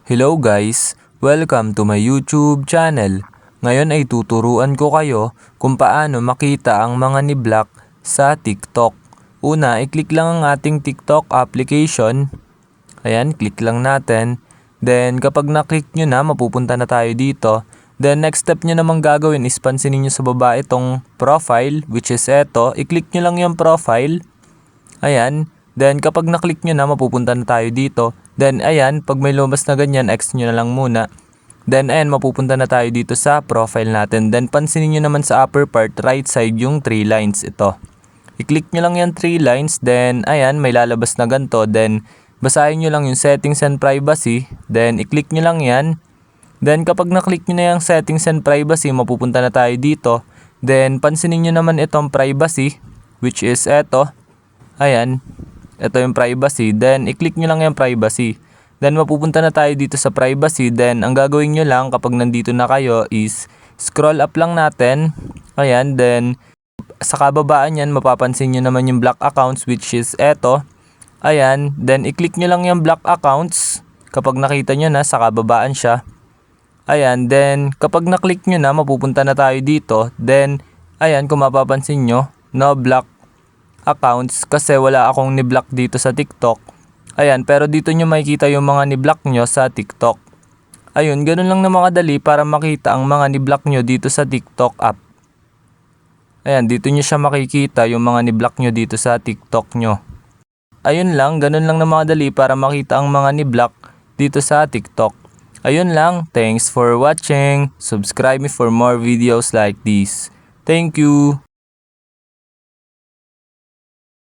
Hello guys! Welcome to my YouTube channel. Ngayon ay tuturuan ko kayo kung paano makita ang mga ni-block sa TikTok. Una, i-click lang ang ating TikTok application. Ayan, click lang natin. Then kapag na-click nyo na, mapupunta na tayo dito. Then next step nyo namang gagawin is pansinin nyo sa baba itong profile, which is eto. I-click nyo lang yung profile. Ayan. Then kapag na-click nyo na, mapupunta na tayo dito. Then ayan, pag may lumabas na ganyan, X nyo na lang muna. Then ayan, mapupunta na tayo dito sa profile natin. Then pansinin nyo naman sa upper part, right side yung 3 lines ito. I-click nyo lang yung 3 lines, then ayan, may lalabas na ganito. Then basahin nyo lang yung settings and privacy. Then i-click nyo lang yan. Then kapag na-click nyo na yung settings and privacy, mapupunta na tayo dito. Then pansinin nyo naman itong privacy, which is eto. Ayan. Ito yung privacy. Then, i-click nyo lang yung privacy. Then, mapupunta na tayo dito sa privacy. Then, ang gagawin nyo lang kapag nandito na kayo is scroll up lang natin. Ayan. Then, sa kababaan yan, mapapansin nyo naman yung block accounts which is eto. Ayan. Then, i-click nyo lang yung block accounts. Kapag nakita nyo na, sa kababaan siya. Ayan. Then, kapag na-click nyo na, mapupunta na tayo dito. Then, ayan, kung mapapansin nyo, no block accounts kasi wala akong ni-block dito sa TikTok. Ayan, pero dito nyo makikita yung mga ni-block nyo sa TikTok. Ayun, ganun lang na makadali para makita ang mga ni-block nyo dito sa TikTok app. Ayan, dito nyo siya makikita yung mga ni-block nyo dito sa TikTok nyo. Ayun lang, ganun lang na makadali para makita ang mga ni-block dito sa TikTok. Ayun lang, thanks for watching. Subscribe me for more videos like this. Thank you.